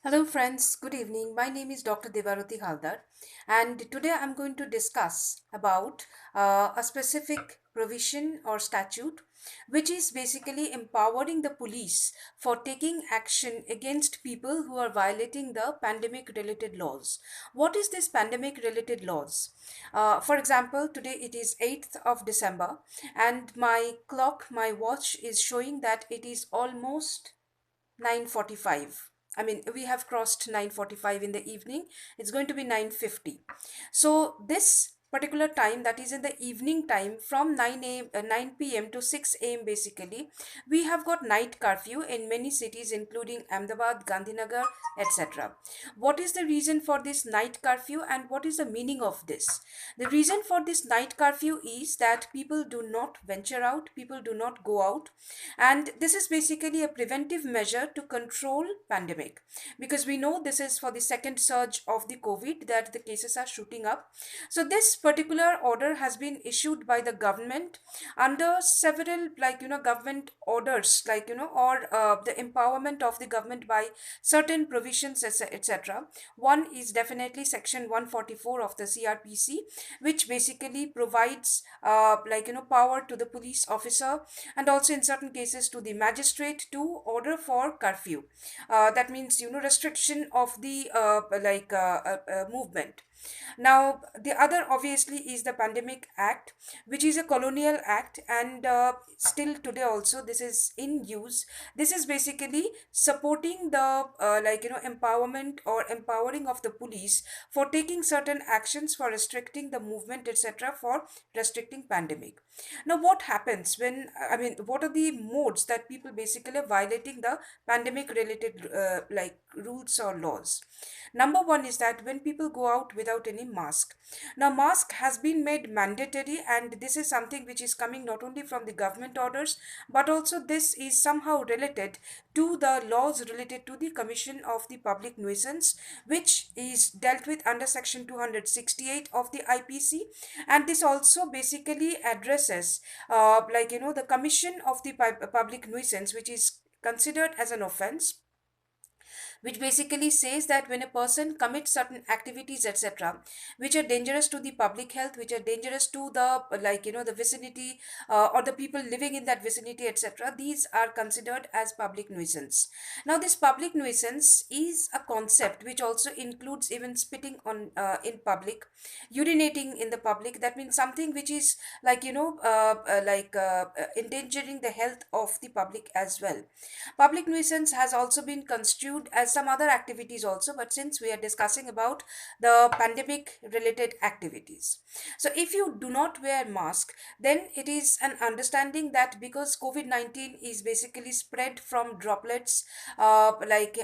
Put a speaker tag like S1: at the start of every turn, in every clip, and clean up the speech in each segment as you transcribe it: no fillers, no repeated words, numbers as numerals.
S1: Hello, friends. Good evening. My name is Dr. Devaruti Haldar, and today I'm going to discuss about a specific provision or statute which is basically empowering the police for taking action against people who are violating the pandemic related laws. What is this pandemic related laws? For example, today it is 8th of December, and my watch is showing that it is almost 9:45. I mean, we have crossed 9:45 in the evening. It's going to be 9:50. So this particular time, that is in the evening time, from 9 p.m. to 6 a.m. basically, we have got night curfew in many cities including Ahmedabad, Gandhinagar, etc. What is the reason for this night curfew and what is the meaning of this? The reason for this night curfew is that people do not venture out, people do not go out, and this is basically a preventive measure to control pandemic, because we know this is for the second surge of the covid that the cases are shooting up. So this particular order has been issued by the government under several, government orders, or the empowerment of the government by certain provisions, etc. One is definitely section 144 of the crpc, which basically provides power to the police officer, and also in certain cases to the magistrate, to order for curfew. That means, restriction of the movement. Now, the other obviously is the Pandemic Act, which is a colonial act, and still today also this is in use. This is basically supporting the empowerment or empowering of the police for taking certain actions for restricting the movement, etc., for restricting pandemic. Now, what happens when, I mean, what are the modes that people basically are violating the pandemic related rules or laws? Number one is that when people go out without any mask. Now, mask has been made mandatory, and this is something which is coming not only from the government orders, but also this is somehow related to the laws related to the Commission of the Public Nuisance, which is dealt with under Section 268 of the IPC. And this also basically addresses, the Commission of the Public Nuisance, which is considered as an offense, which basically says that when a person commits certain activities, etc., which are dangerous to the public health, which are dangerous to the the vicinity, or the people living in that vicinity, etc., these are considered as public nuisance. Now, this public nuisance is a concept which also includes even spitting on in public, urinating in the public. That means something which is endangering the health of the public as well. Public nuisance has also been construed as some other activities also, but since we are discussing about the pandemic related activities, so if you do not wear mask, then it is an understanding that because covid-19 is basically spread from droplets,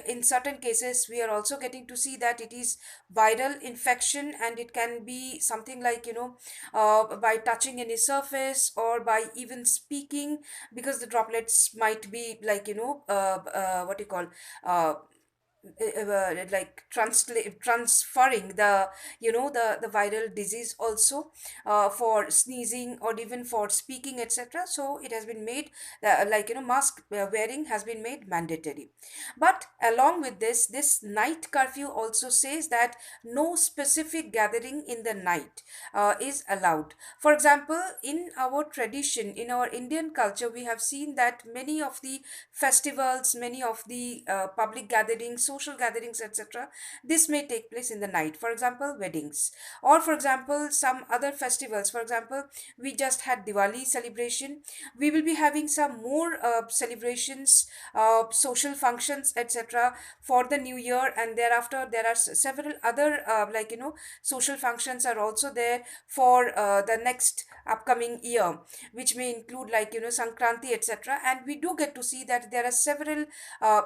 S1: in certain cases we are also getting to see that it is viral infection, and it can be something by touching any surface or by even speaking, because the droplets might be what you call uh, transferring the the viral disease also, for sneezing or even for speaking, etc. So it has been made, mask wearing has been made mandatory. But along with this night curfew also says that no specific gathering in the night is allowed. For example, in our tradition, in our Indian culture, we have seen that many of the festivals, many of the public gatherings, social gatherings, etc., this may take place in the night. For example, weddings, or for example, some other festivals. For example, we just had Diwali celebration. We will be having some more celebrations, social functions, etc., for the new year, and thereafter there are several other social functions are also there for the next upcoming year, which may include Sankranti, etc. And we do get to see that there are several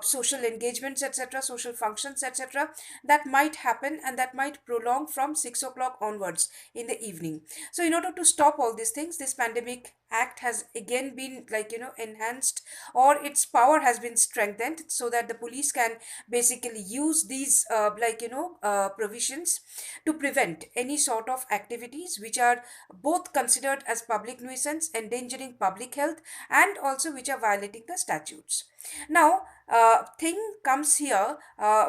S1: social engagements, etc., social functions, etc., that might happen and that might prolong from 6 o'clock onwards in the evening. So in order to stop all these things, this pandemic act has again been enhanced, or its power has been strengthened, so that the police can basically use these provisions to prevent any sort of activities which are both considered as public nuisance, endangering public health, and also which are violating the statutes. Now, thing comes here,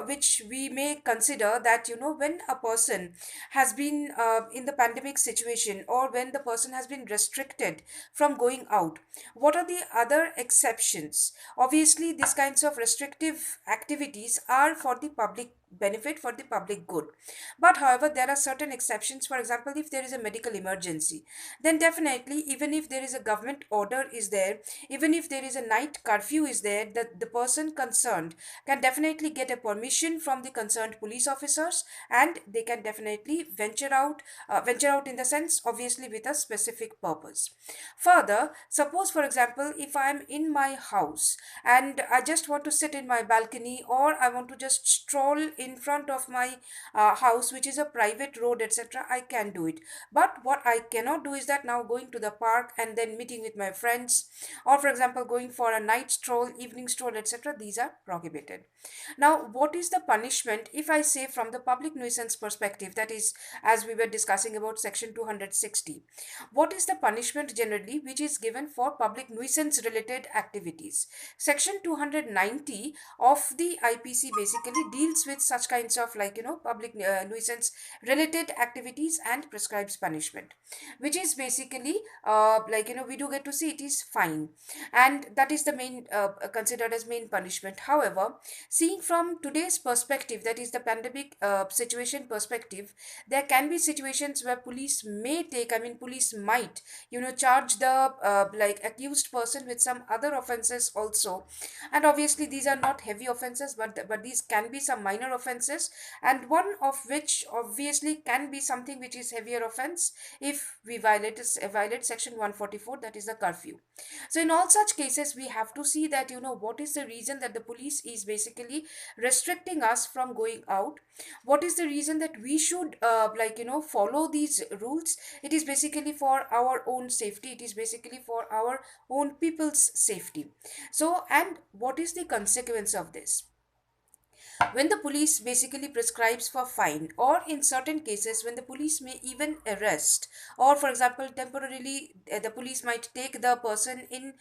S1: which we may consider that, when a person has been in the pandemic situation, or when the person has been restricted from going out, what are the other exceptions? Obviously, these kinds of restrictive activities are for the public benefit, for the public good. But however, there are certain exceptions. For example, if there is a medical emergency, then definitely, even if there is a government order is there, even if there is a night curfew is there, that the person concerned can definitely get a permission from the concerned police officers, and they can definitely venture out in the sense, obviously, with a specific purpose. Further, suppose for example, if I am in my house and I just want to sit in my balcony, or I want to just stroll in front of my house, which is a private road, etc., I can do it. But what I cannot do is that now going to the park and then meeting with my friends, or for example going for a night stroll, evening stroll, etc., these are prohibited. Now, what is the punishment if I say from the public nuisance perspective, that is, as we were discussing about section 260, what is the punishment generally which is given for public nuisance related activities? Section 290 of the IPC basically deals with such kinds of, public nuisance related activities and prescribes punishment, which is basically, we do get to see it is fine, and that is the main, considered as main punishment. However, seeing from today's perspective, that is the pandemic situation perspective, there can be situations where police may take, I mean, police might, charge the accused person with some other offenses also. And obviously these are not heavy offenses, but these can be some minor offenses, and one of which obviously can be something which is heavier offense if we violate section 144, that is the curfew. So in all such cases, we have to see that, what is the reason that the police is basically restricting us from going out. What is the reason that we should follow these rules? It is basically for our own safety, it is basically for our own people's safety. So, and what is the consequence of this? When the police basically prescribes for fine, or in certain cases when the police may even arrest, or for example temporarily, the police might take the person in,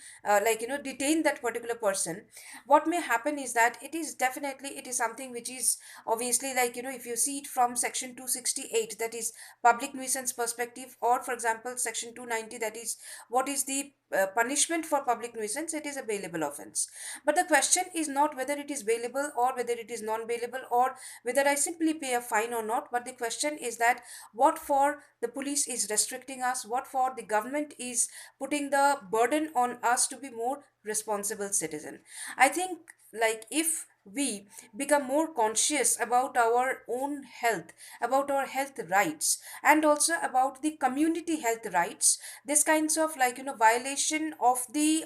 S1: detain that particular person, what may happen is that it is definitely, it is something which is obviously, if you see it from section 268, that is public nuisance perspective, or for example section 290, that is what is the punishment for public nuisance, it is a bailable offense. But the question is not whether it is bailable or whether it is non bailable, or whether I simply pay a fine or not, but the question is that what for the police is restricting us, what for the government is putting the burden on us to be more responsible citizen. I think, if we become more conscious about our own health, about our health rights, and also about the community health rights, this kinds of, violation of the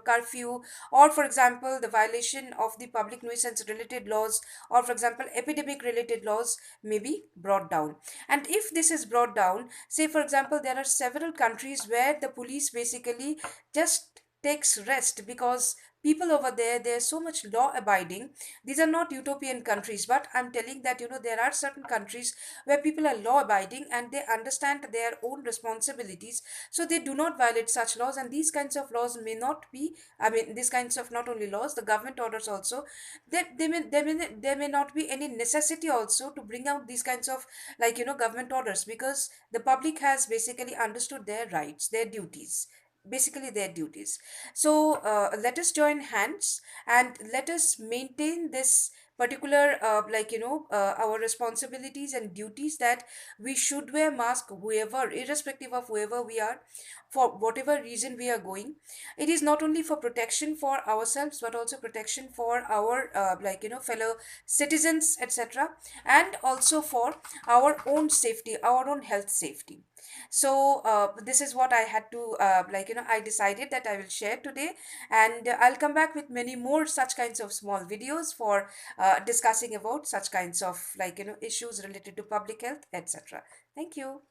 S1: curfew, or for example the violation of the public nuisance related laws, or for example epidemic related laws, may be brought down. And if this is brought down, say for example there are several countries where the police basically just takes rest, because people over there, they're so much law abiding. These are not utopian countries, but I'm telling that, there are certain countries where people are law abiding and they understand their own responsibilities, so they do not violate such laws. And these kinds of laws may not be, I mean, these kinds of, not only laws, the government orders also, there may not be any necessity also to bring out these kinds of, government orders, because the public has basically understood their rights, their duties, basically their duties. So let us join hands and let us maintain this particular, our responsibilities and duties, that we should wear mask, whoever, irrespective of whoever we are, for whatever reason we are going. It is not only for protection for ourselves, but also protection for our, fellow citizens, etc., and also for our own safety, our own health safety. So this is what I had to, I decided that I will share today, and I'll come back with many more such kinds of small videos for discussing about such kinds of, issues related to public health, etc. Thank you.